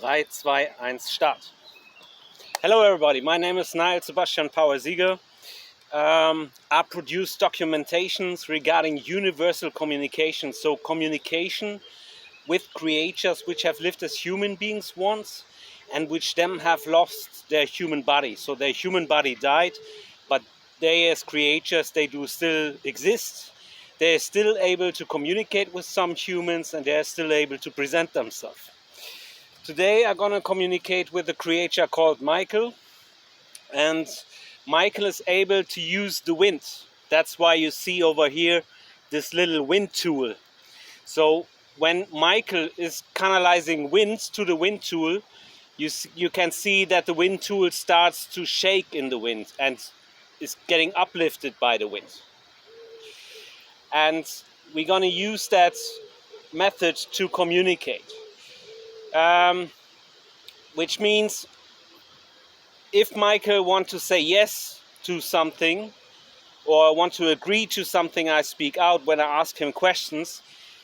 3, 2, 1, start. Hello everybody, my name is Niall Sebastian Power-Sieger. I produce documentations regarding universal communication, so communication with creatures which have lived as human beings once and which then have lost their human body. So their human body died, but they as creatures, they do still exist. They're still able to communicate with some humans and they're still able to present themselves. Today I'm gonna communicate with a creature called Michael, and Michael is able to use the wind. That's why you see over here this little wind tool. So when Michael is canalizing wind to the wind tool, you can see that the wind tool starts to shake in the wind and is getting uplifted by the wind. And we're gonna use that method to communicate. Which means if Michael wants to say yes to something or want to agree to something I speak out when I ask him questions,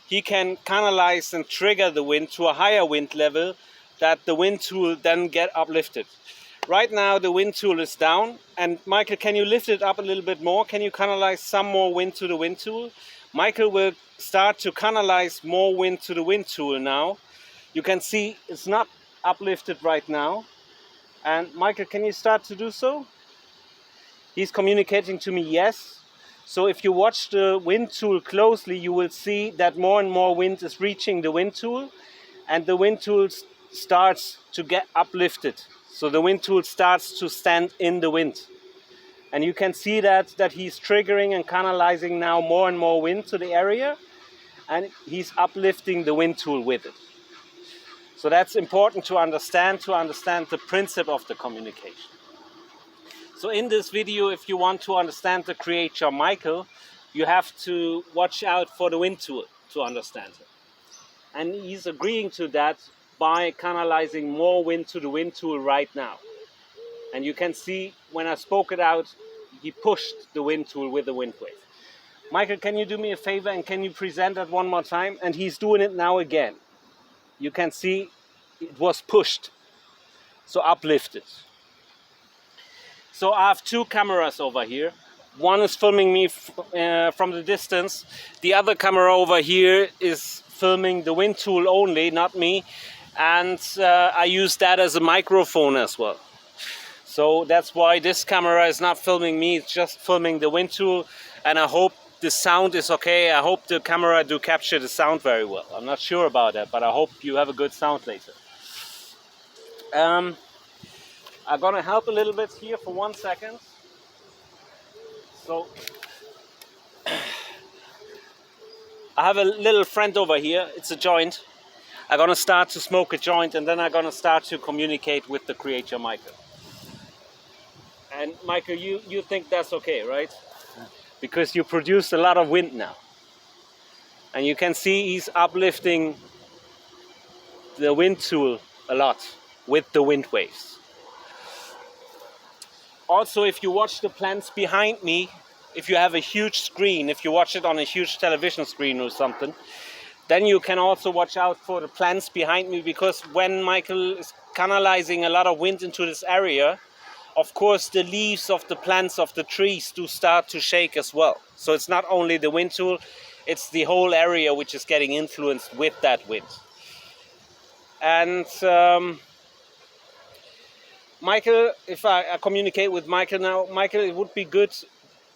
he can canalize and trigger the wind to a higher wind level that the wind tool then get uplifted. Right now the wind tool is down, and Michael, can you lift it up a little bit more? Can you canalize some more wind to the wind tool? Michael will start to canalize more wind to the wind tool now. You can see it's not uplifted right now. And Michael, can you start to do so? He's communicating to me yes. So if you watch the wind tool closely, you will see that more and more wind is reaching the wind tool, and the wind tool starts to get uplifted. So the wind tool starts to stand in the wind. And you can see that he's triggering and canalizing now more and more wind to the area, and he's uplifting the wind tool with it. So that's important to understand the principle of the communication. So in this video, if you want to understand the creature Michael, you have to watch out for the wind tool to understand it. And he's agreeing to that by canalizing more wind to the wind tool right now. And you can see when I spoke it out, he pushed the wind tool with the wind wave. Michael, can you do me a favor and can you present that one more time? And he's doing it now again. You can see it was pushed, so uplifted. So I have two cameras over here. One is filming me from the distance. The other camera over here is filming the wind tool only, not me. And I use that as a microphone as well. So that's why this camera is not filming me, it's just filming the wind tool. And I hope the sound is okay. I hope the camera do capture the sound very well. I'm not sure about that, but I hope you have a good sound later. I'm gonna help a little bit here for 1 second. So I have a little friend over here. It's a joint. I'm gonna start to smoke a joint, and then I'm gonna start to communicate with the creature Michael. And Michael, you think that's okay, right? Because you produce a lot of wind now. And you can see he's uplifting the wind tool a lot with the wind waves. Also, if you watch the plants behind me, if you have a huge screen, if you watch it on a huge television screen or something, then you can also watch out for the plants behind me, because when Michael is canalizing a lot of wind into this area, of course the leaves of the plants of the trees do start to shake as well. So it's not only the wind tool, it's the whole area which is getting influenced with that wind. And Michael, if I communicate with Michael now, Michael, it would be good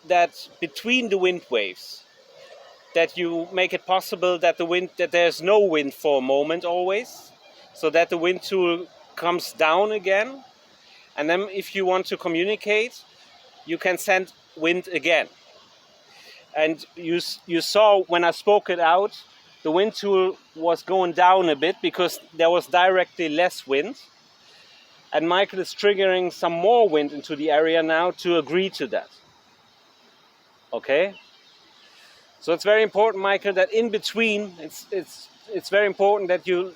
that between the wind waves, that you make it possible that that there's no wind for a moment always, so that the wind tool comes down again. And then if you want to communicate, you can send wind again. And you saw when I spoke it out, the wind tool was going down a bit because there was directly less wind. And Michael is triggering some more wind into the area now to agree to that. Okay? So it's very important, Michael, that in between, it's very important that you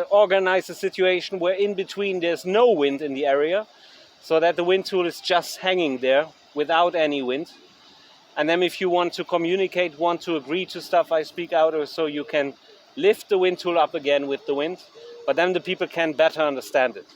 organize a situation where in between there's no wind in the area, so that the wind tool is just hanging there without any wind. And then if you want to communicate, want to agree to stuff I speak out, or so, you can lift the wind tool up again with the wind, but then the people can better understand it.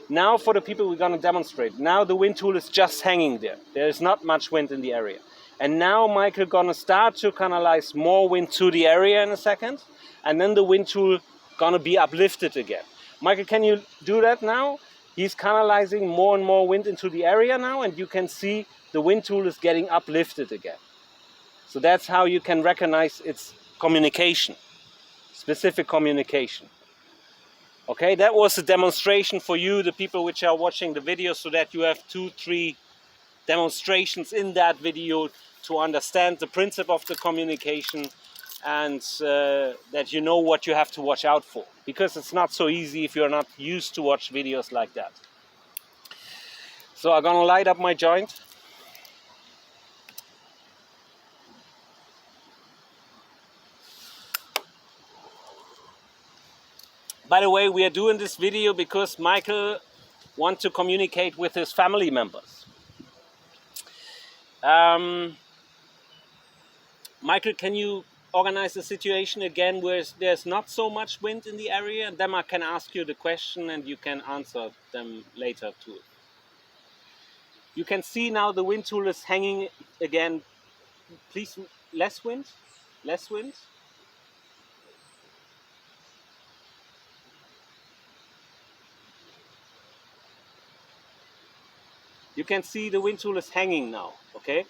Now for the people we're going to demonstrate. Now the wind tool is just hanging there. There is not much wind in the area. And now Michael gonna start to canalize more wind to the area in a second, and then the wind tool gonna be uplifted again. Michael, can you do that now? He's canalizing more and more wind into the area now, and you can see the wind tool is getting uplifted again. So that's how you can recognize its communication, specific communication. Okay, that was a demonstration for you, the people which are watching the video, so that you have 2-3 demonstrations in that video to understand the principle of the communication, and that you know what you have to watch out for, because it's not so easy if you're not used to watch videos like that. So I'm gonna light up my joint. By the way, we are doing this video because Michael wants to communicate with his family members. Michael, can you organize the situation again where there's not so much wind in the area, and then I can ask you the question and you can answer them later too. You can see now the wind tool is hanging again. Please, less wind, less wind. You can see the wind tool is hanging now, okay?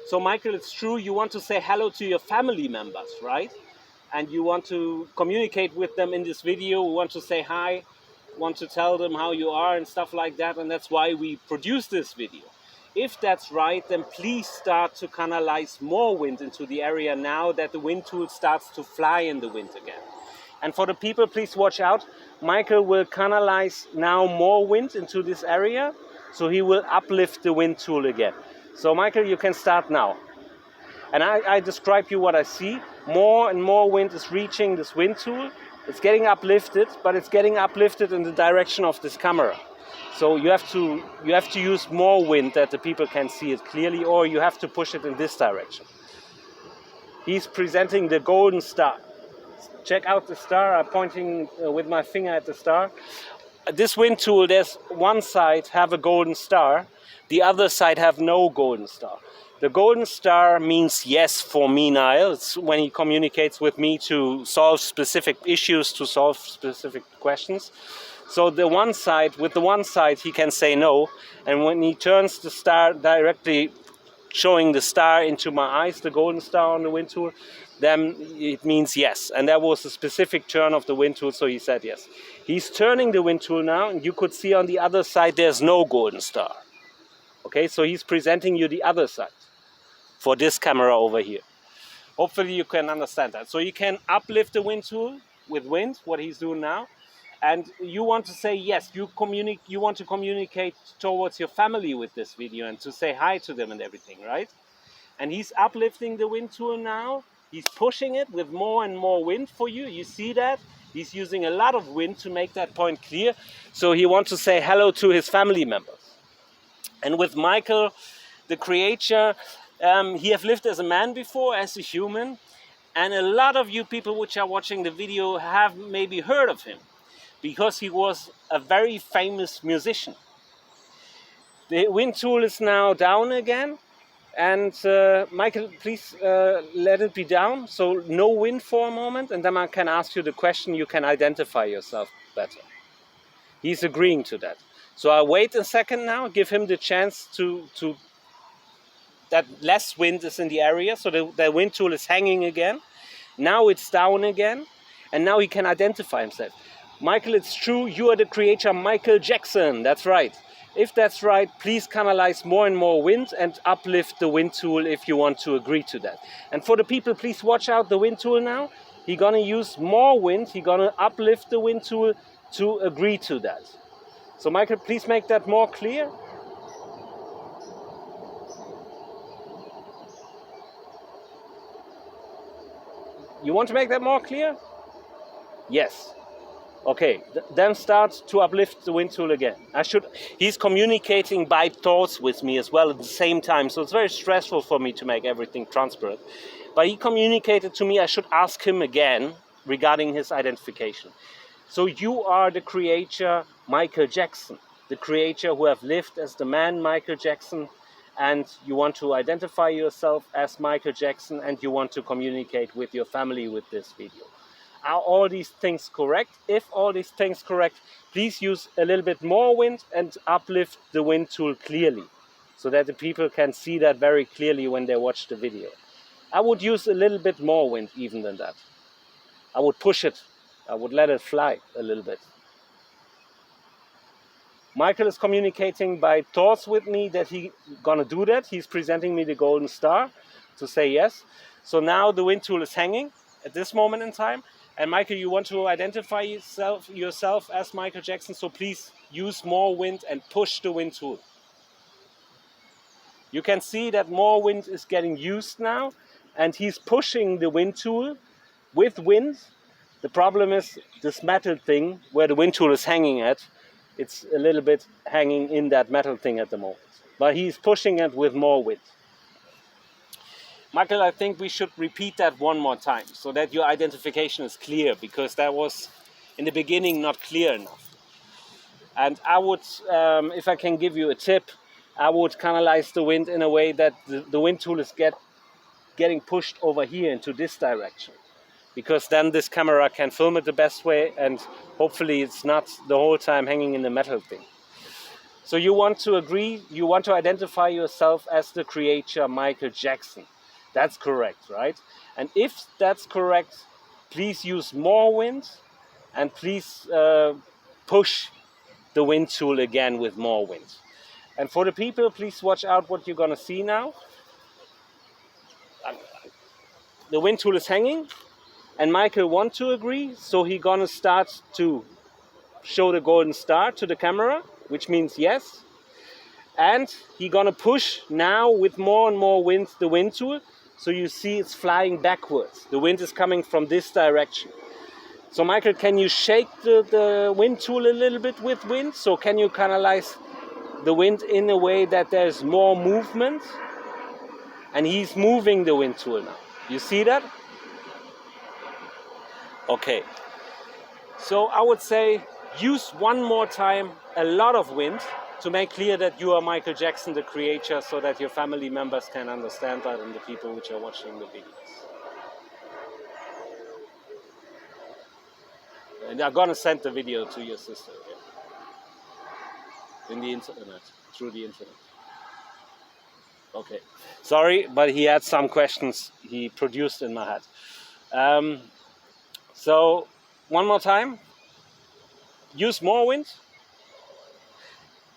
So Michael, it's true, you want to say hello to your family members, right? And you want to communicate with them in this video, we want to say hi, want to tell them how you are and stuff like that, and that's why we produce this video. If that's right, then please start to canalize more wind into the area now that the wind tool starts to fly in the wind again. And for the people, please watch out. Michael will canalize now more wind into this area, so he will uplift the wind tool again. So Michael, you can start now. And I describe you what I see. More and more wind is reaching this wind tool. It's getting uplifted, but it's getting uplifted in the direction of this camera. So you have to use more wind that the people can see it clearly, or you have to push it in this direction. He's presenting the golden star. Check out the star. I'm pointing with my finger at the star. This wind tool, there's one side have a golden star, the other side have no golden star. The golden star means yes for me, Niall. It's when he communicates with me to solve specific issues, to solve specific questions. So with the one side he can say no, and when he turns the star directly showing the star into my eyes, the golden star on the wind tool, then it means yes. And that was a specific turn of the wind tool, so he said yes. He's turning the wind tool now, and you could see on the other side there's no golden star. Okay, so he's presenting you the other side for this camera over here. Hopefully you can understand that. So you can uplift the wind tool with wind, what he's doing now, and you want to say yes, you want to communicate towards your family with this video and to say hi to them and everything, right? And he's uplifting the wind tool now. He's pushing it with more and more wind for you. You see that? He's using a lot of wind to make that point clear. So he wants to say hello to his family members. And with Michael, the creator, he have lived as a man before, as a human. And a lot of you people which are watching the video have maybe heard of him, because he was a very famous musician. The wind tool is now down again. And Michael, please let it be down, so no wind for a moment, and then I can ask you the question, you can identify yourself better. He's agreeing to that. So I'll wait a second now, give him the chance to that less wind is in the area, so the wind tool is hanging again. Now it's down again, and now he can identify himself. Michael, it's true, you are the creator Michael Jackson, that's right. If that's right, please canalize more and more wind and uplift the wind tool if you want to agree to that. And for the people, please watch out the wind tool now. He's gonna use more wind, he's gonna uplift the wind tool to agree to that. So Michael, please make that more clear. You want to make that more clear? Yes. Okay, then start to uplift the wind tool again. He's communicating by thoughts with me as well at the same time, so it's very stressful for me to make everything transparent. But he communicated to me I should ask him again regarding his identification. So you are the creator Michael Jackson, the creator who have lived as the man Michael Jackson, and you want to identify yourself as Michael Jackson, and you want to communicate with your family with this video. Are all these things correct? If all these things correct, please use a little bit more wind and uplift the wind tool clearly, so that the people can see that very clearly when they watch the video. I would use a little bit more wind even than that. I would push it. I would let it fly a little bit. Michael is communicating by thoughts with me that he's gonna do that. He's presenting me the golden star to say yes. So now the wind tool is hanging at this moment in time. And Michael, you want to identify yourself as Michael Jackson, so please use more wind and push the wind tool. You can see that more wind is getting used now, and he's pushing the wind tool with wind. The problem is this metal thing where the wind tool is hanging at, it's a little bit hanging in that metal thing at the moment. But he's pushing it with more wind. Michael, I think we should repeat that one more time so that your identification is clear, because that was in the beginning not clear enough. And I would, if I can give you a tip, I would canalize the wind in a way that the wind tool is getting pushed over here into this direction, because then this camera can film it the best way, and hopefully it's not the whole time hanging in the metal thing. So you want to agree, you want to identify yourself as the creator Michael Jackson. That's correct, right? And if that's correct, please use more wind, and please push the wind tool again with more wind. And for the people, please watch out what you're gonna see now. The wind tool is hanging, and Michael wants to agree, so he's gonna start to show the golden star to the camera, which means yes. And he's gonna push now with more and more wind the wind tool, so you see it's flying backwards. The wind is coming from this direction. So Michael, can you shake the wind tool a little bit with wind? So can you canalize the wind in a way that there's more movement? And he's moving the wind tool now. You see that? Okay. So I would say use one more time a lot of wind to make clear that you are Michael Jackson, the creator, so that your family members can understand that and the people which are watching the videos. And I'm gonna send the video to your sister in the internet, through the internet. Okay, sorry, but he had some questions he produced in my head. So one more time, use more wind.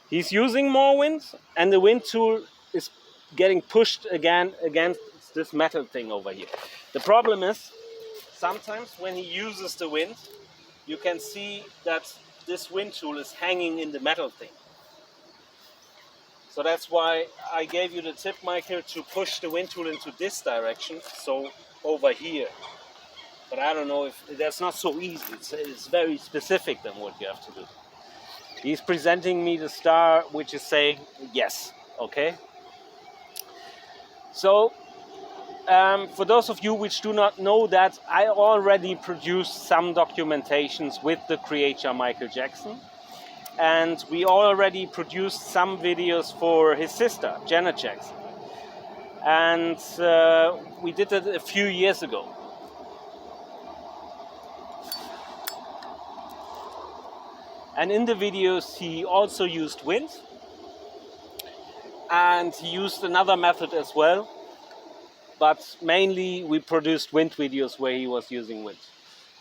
He's using more wind, and the wind tool is getting pushed again against this metal thing over here. The problem is, sometimes when he uses the wind, you can see that this wind tool is hanging in the metal thing. So that's why I gave you the tip, Michael, to push the wind tool into this direction, so over here. But I don't know if that's not so easy. It's very specific than what you have to do. He's presenting me the star, which is saying yes, okay? So, for those of you which do not know that, I already produced some documentations with the creator Michael Jackson. And we already produced some videos for his sister, Janet Jackson. And we did it a few years ago. And in the videos he also used wind, and he used another method as well, but mainly we produced wind videos where he was using wind.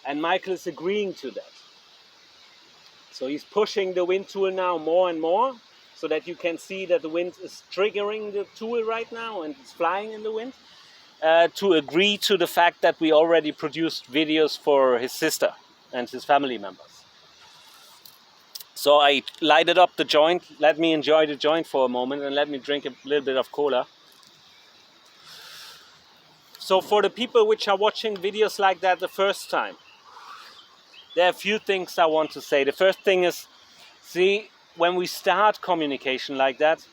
And Michael is agreeing to that. So he's pushing the wind tool now more and more, so that you can see that the wind is triggering the tool right now and it's flying in the wind, to agree to the fact that we already produced videos for his sister and his family members. So I lighted up the joint. Let me enjoy the joint for a moment and let me drink a little bit of cola. So for the people which are watching videos like that the first time, there are a few things I want to say. The first thing is, see, when we start communication like that,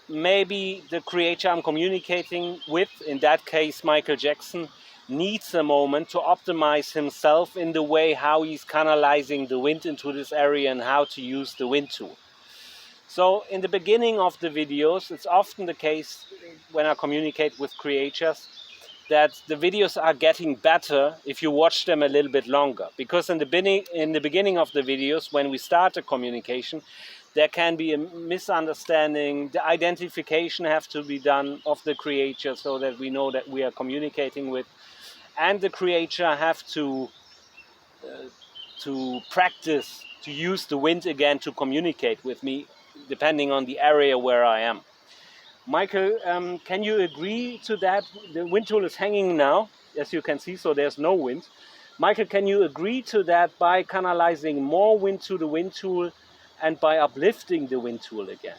maybe the creator I'm communicating with, in that case Michael Jackson, needs a moment to optimize himself in the way how he's canalizing the wind into this area and how to use the wind tool. So in the beginning of the videos, it's often the case when I communicate with creators that the videos are getting better if you watch them a little bit longer. Because in the beginning of the videos, when we start the communication, there can be a misunderstanding. The identification has to be done of the creature so that we know that we are communicating with. And the creature have to practice to use the wind again to communicate with me, depending on the area where I am. Michael, can you agree to that? The wind tool is hanging now, as you can see, so there's no wind. Michael, can you agree to that by canalizing more wind to the wind tool and by uplifting the wind tool again?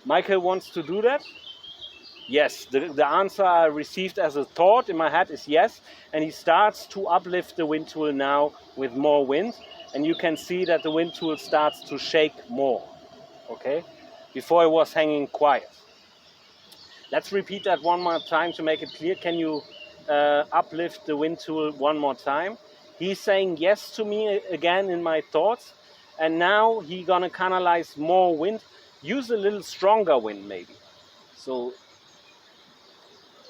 Michael wants to do that? Yes, the answer I received as a thought in my head is yes, and he starts to uplift the wind tool now with more wind, and you can see that the wind tool starts to shake more, okay? Before it was hanging quiet. Let's repeat that one more time to make it clear. Can you uplift the wind tool one more time? He's saying yes to me again in my thoughts, and now he's gonna canalize more wind. Use a little stronger wind maybe. So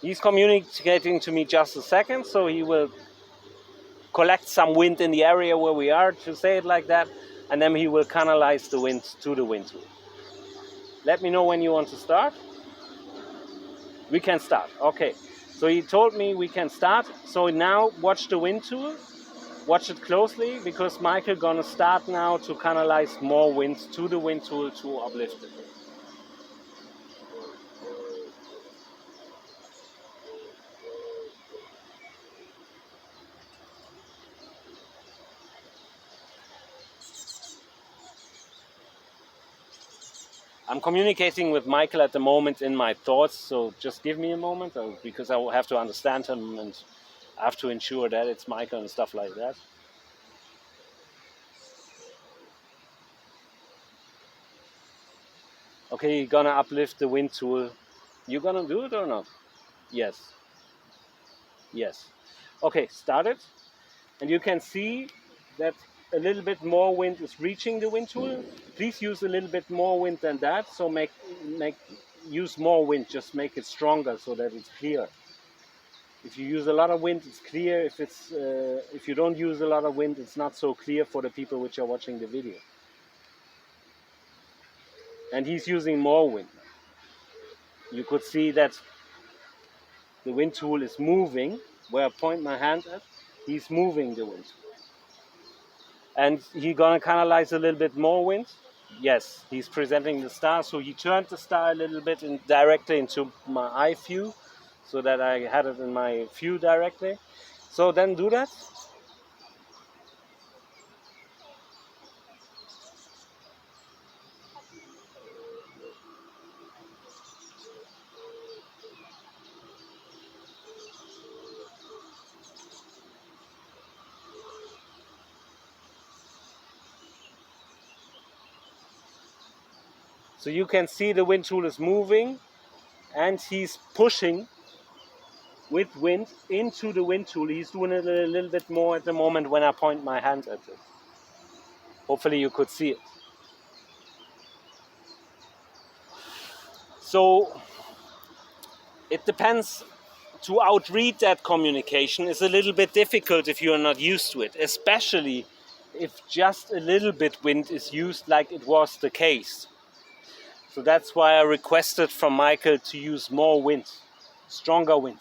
he's communicating to me just a second, so he will collect some wind in the area where we are, to say it like that, and then he will canalize the wind to the wind tool. Let me know when you want to start. We can start. Okay. So he told me we can start. So now watch the wind tool. Watch it closely, because Michael gonna start now to canalize more wind to the wind tool to uplift it. I'm communicating with Michael at the moment in my thoughts, so just give me a moment, because I will have to understand him and I have to ensure that it's Michael and stuff like that. Okay, you're gonna uplift the wind tool. You gonna do it or not? Yes. Yes. Okay, start it. And you can see that a little bit more wind is reaching the wind tool. Please use a little bit more wind than that. So use more wind, just make it stronger so that it's clear. If you use a lot of wind, it's clear. If you don't use a lot of wind, it's not so clear for the people which are watching the video. And he's using more wind. You could see that the wind tool is moving. Where I point my hand at, he's moving the wind. And he's gonna canalize a little bit more wind. Yes, he's presenting the star. So he turned the star a little bit directly into my eye view, so that I had it in my view directly. So then do that. So you can see the wind tool is moving, and he's pushing with wind into the wind tool. He's doing it a little bit more at the moment when I point my hand at it. Hopefully you could see it. So it depends. To outread that communication is a little bit difficult if you're not used to it, especially if just a little bit wind is used, like it was the case. So that's why I requested from Michael to use more wind, stronger wind.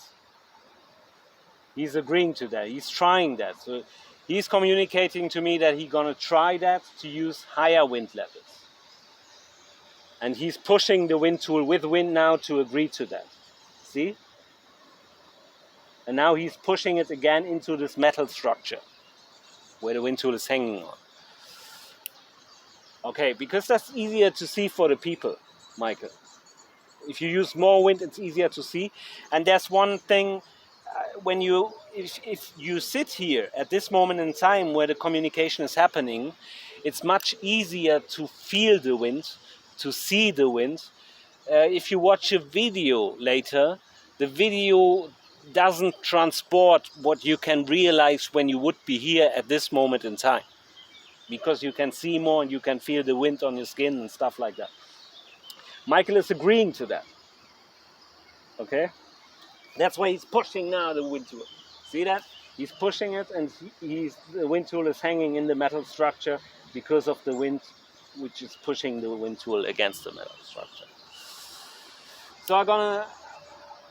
He's agreeing to that. He's trying that. So he's communicating to me that he's gonna try that, to use higher wind levels. And he's pushing the wind tool with wind now to agree to that. See? And now he's pushing it again into this metal structure where the wind tool is hanging on. Okay, because that's easier to see for the people, Michael. If you use more wind, it's easier to see. And there's one thing, if you sit here at this moment in time where the communication is happening, it's much easier to feel the wind, to see the wind. If you watch a video later, the video doesn't transport what you can realize when you would be here at this moment in time, because you can see more and you can feel the wind on your skin and stuff like that. Michael is agreeing to that. Okay, that's why he's pushing now the wind tool. See that? He's pushing it, and the wind tool is hanging in the metal structure because of the wind, which is pushing the wind tool against the metal structure. So I'm gonna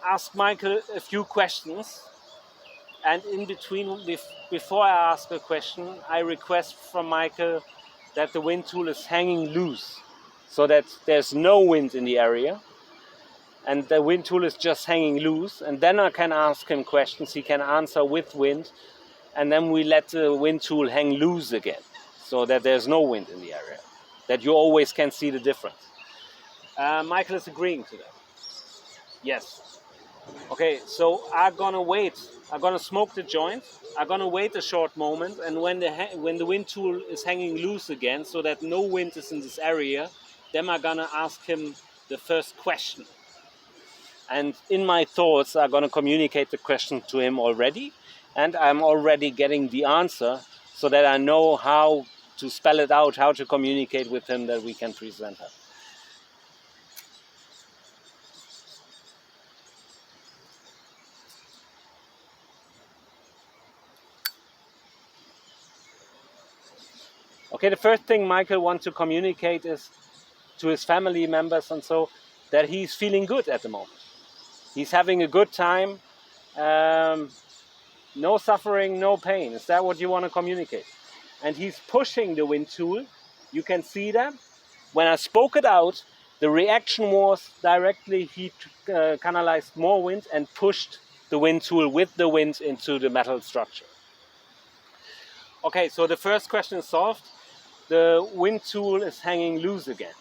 ask Michael a few questions, and in between, before I ask a question, I request from Michael that the wind tool is hanging loose, so that there's no wind in the area, and the wind tool is just hanging loose, and then I can ask him questions. He can answer with wind, and then we let the wind tool hang loose again, so that there's no wind in the area, that you always can see the difference. Michael is agreeing to that. Yes. Okay, so I'm gonna wait. I'm gonna smoke the joint. I'm gonna wait a short moment, and when the wind tool is hanging loose again, so that no wind is in this area, then I'm gonna ask him the first question. And in my thoughts, I'm gonna communicate the question to him already, and I'm already getting the answer, so that I know how to spell it out, how to communicate with him, that we can present her. Okay, the first thing Michael wants to communicate is to his family members and so, that he's feeling good at the moment. He's having a good time, no suffering, no pain. Is that what you want to communicate? And he's pushing the wind tool. You can see that. When I spoke it out, the reaction was directly he canalized more wind and pushed the wind tool with the wind into the metal structure. Okay, so the first question is solved. The wind tool is hanging loose again.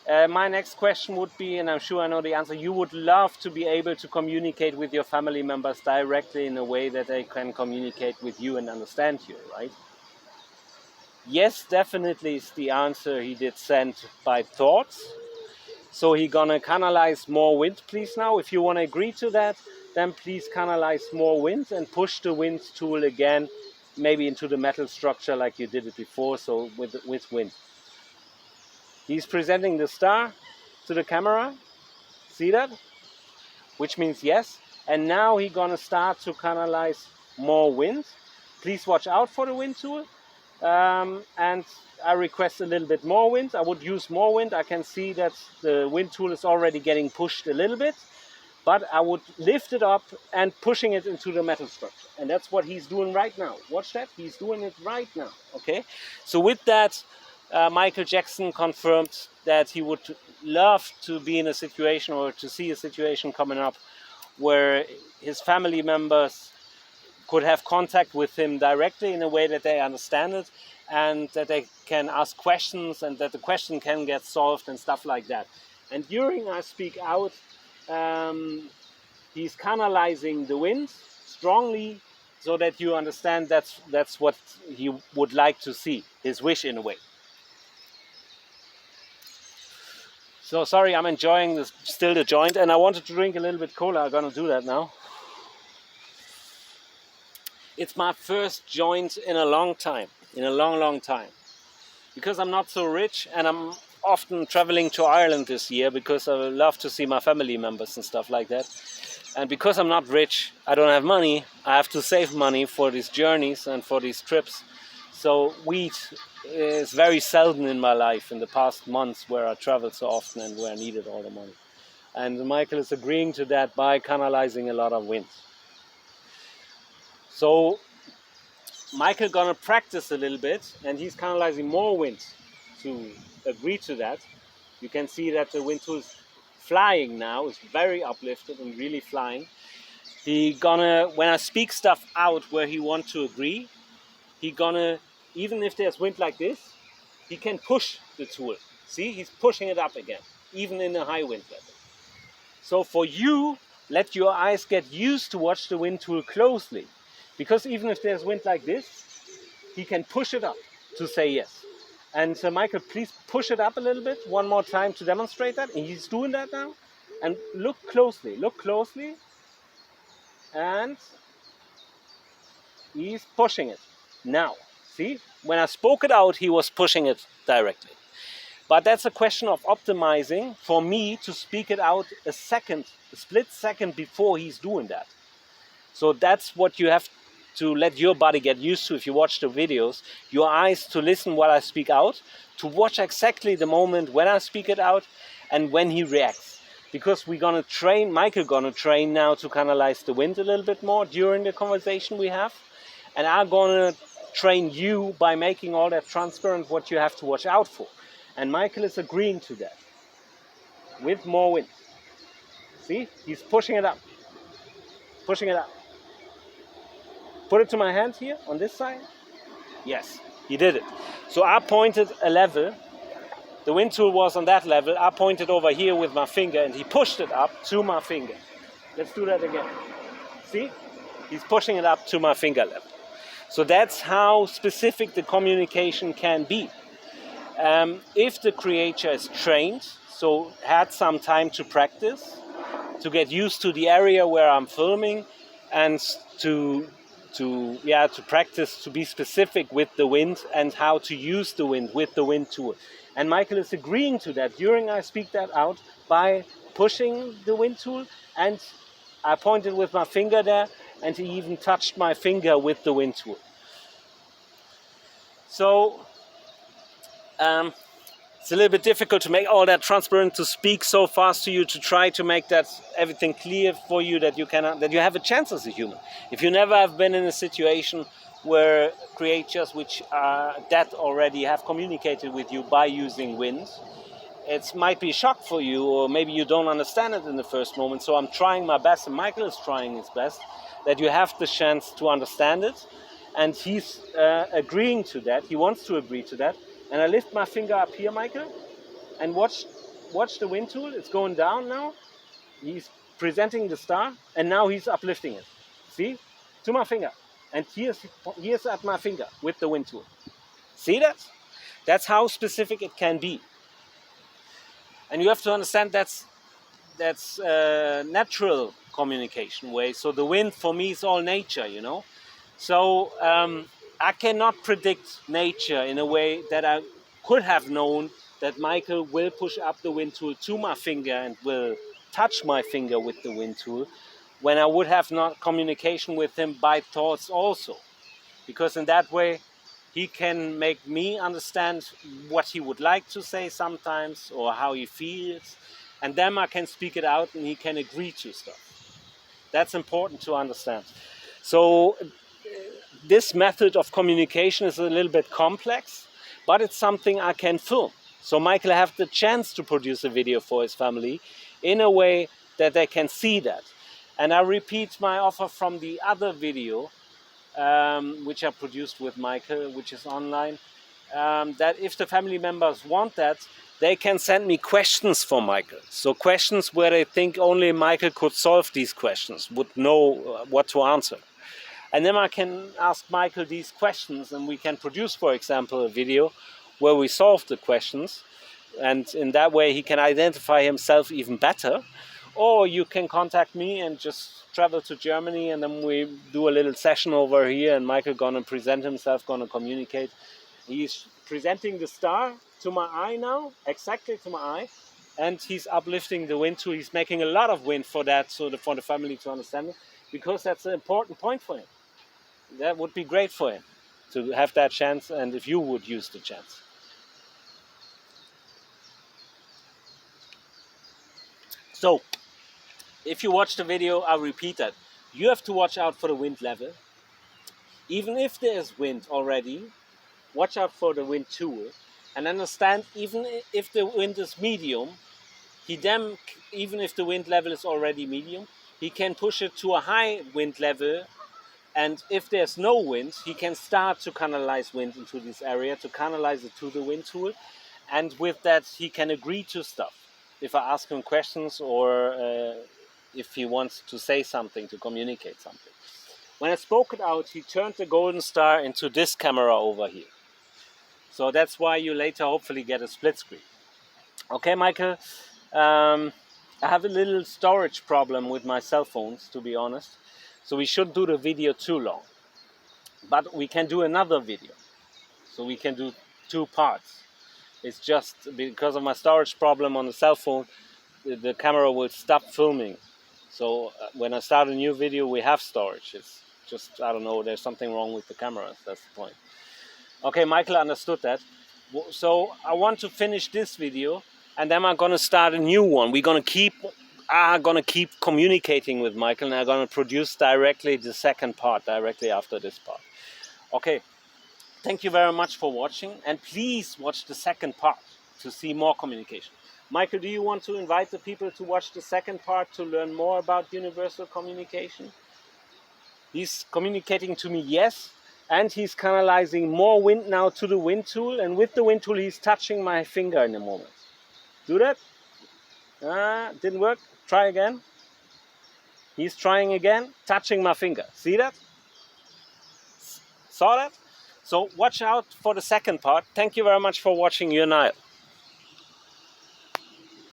My next question would be, and I'm sure I know the answer, you would love to be able to communicate with your family members directly in a way that they can communicate with you and understand you, right? Yes, definitely is the answer he did send by thoughts. So he gonna canalize more wind, please now. If you want to agree to that, then please canalize more wind and push the wind tool again, maybe into the metal structure like you did it before, so with wind. He's presenting the star to the camera. See that? Which means yes. And now he's gonna start to canalize more wind. Please watch out for the wind tool. And I request a little bit more wind. I would use more wind. I can see that the wind tool is already getting pushed a little bit, but I would lift it up and pushing it into the metal structure. And that's what he's doing right now. Watch that, he's doing it right now, okay? So with that, Michael Jackson confirmed that he would love to be in a situation, or to see a situation coming up, where his family members could have contact with him directly in a way that they understand it, and that they can ask questions, and that the question can get solved and stuff like that. And during I speak out, he's canalizing the wind strongly, so that you understand that's what he would like to see, his wish in a way. So sorry, I'm enjoying still the joint, and I wanted to drink a little bit cola. I'm gonna do that now. It's my first joint in a long time, in a long time. Because I'm not so rich, and I'm often traveling to Ireland this year because I love to see my family members and stuff like that. And because I'm not rich, I don't have money. I have to save money for these journeys and for these trips. So weed is very seldom in my life in the past months, where I traveled so often and where I needed all the money. And Michael is agreeing to that by canalizing a lot of wind. So Michael gonna practice a little bit, and he's canalizing more wind to agree to that. You can see that the wind tool is flying now, it's very uplifted and really flying. He gonna, when I speak stuff out where he wants to agree, he gonna, even if there's wind like this, he can push the tool. See, he's pushing it up again, even in a high wind level. So for you, let your eyes get used to watch the wind tool closely. Because even if there's wind like this, he can push it up to say yes. And Michael, please push it up a little bit, one more time to demonstrate that. And he's doing that now. And look closely, look closely. and he's pushing it. Now, see, when I spoke it out, he was pushing it directly. But that's a question of optimizing for me to speak it out a split second before he's doing that. So that's what you have to let your body get used to if you watch the videos. Your eyes to listen what I speak out, to watch exactly the moment when I speak it out and when he reacts. Because we're gonna train, Michael gonna train now to canalize the wind a little bit more during the conversation we have. And I'm gonna train you by making all that transparent what you have to watch out for. And Michael is agreeing to that with more wind. See, he's pushing it up, pushing it up. Put it to my hand here on this side. Yes, he did it. So I pointed a level. The wind tool was on that level. I pointed over here with my finger and he pushed it up to my finger. Let's do that again. See? He's pushing it up to my finger level. So that's how specific the communication can be. If the creator is trained, so had some time to practice, to get used to the area where I'm filming, and to practice to be specific with the wind and how to use the wind with the wind tool. And Michael is agreeing to that during I speak that out by pushing the wind tool, and I pointed with my finger there and he even touched my finger with the wind tool. So it's a little bit difficult to make all that transparent, to speak so fast to you, to try to make that everything clear for you that you have a chance as a human. If you never have been in a situation where creatures which are dead already have communicated with you by using wind, it might be a shock for you, or maybe you don't understand it in the first moment. So I'm trying my best, and Michael is trying his best, that you have the chance to understand it. And he's agreeing to that. He wants to agree to that. And I lift my finger up here, Michael, and watch the wind tool. It's going down now. He's presenting the star, and now he's uplifting it. See? To my finger. And here's at my finger with the wind tool. See that? That's how specific it can be. And you have to understand that's natural communication way. So the wind for me is all nature, you know. So I cannot predict nature in a way that I could have known that Michael will push up the wind tool to my finger and will touch my finger with the wind tool, when I would have not communication with him by thoughts also. Because in that way, he can make me understand what he would like to say sometimes, or how he feels, and then I can speak it out and he can agree to stuff. That's important to understand. So this method of communication is a little bit complex, but it's something I can film. So Michael have the chance to produce a video for his family in a way that they can see that. And I repeat my offer from the other video, which I produced with Michael, which is online, that if the family members want that, they can send me questions for Michael. So questions where they think only Michael could solve these questions, would know what to answer. And then I can ask Michael these questions, and we can produce, for example, a video where we solve the questions. And in that way, he can identify himself even better. Or you can contact me and just travel to Germany, and then we do a little session over here, and Michael gonna present himself, gonna communicate. He's presenting the star to my eye now, exactly to my eye, and he's uplifting the wind tool. He's making a lot of wind for that, so for the family to understand it, because that's an important point for him. That would be great for him to have that chance, and if you would use the chance. So, if you watch the video, I'll repeat that. You have to watch out for the wind level. Even if there is wind already, watch out for the wind tool. And understand, even if the wind is medium, even if the wind level is already medium, he can push it to a high wind level. And if there's no wind, he can start to canalize wind into this area, to canalize it to the wind tool. And with that, he can agree to stuff. If I ask him questions, or if he wants to say something, to communicate something. When I spoke it out, he turned the golden star into this camera over here. So that's why you later hopefully get a split screen. Okay, Michael, I have a little storage problem with my cell phones, to be honest. So we shouldn't do the video too long. But we can do another video. So we can do 2 parts. It's just because of my storage problem on the cell phone, the camera will stop filming. So when I start a new video, we have storage. It's just, I don't know, there's something wrong with the camera. That's the point. Okay, Michael understood that. So I want to finish this video, and then I'm gonna start a new one. We're gonna keep communicating with Michael, and I'm gonna produce directly the second part directly after this part. Okay, thank you very much for watching, and please watch the second part to see more communication. Michael, do you want to invite the people to watch the second part to learn more about universal communication? He's communicating to me, yes, and he's canalizing more wind now to the wind tool, and with the wind tool he's touching my finger in a moment. Do that? Didn't work? Try again. He's trying again, touching my finger. See that? Saw that? So watch out for the second part. Thank you very much for watching. You're Niall.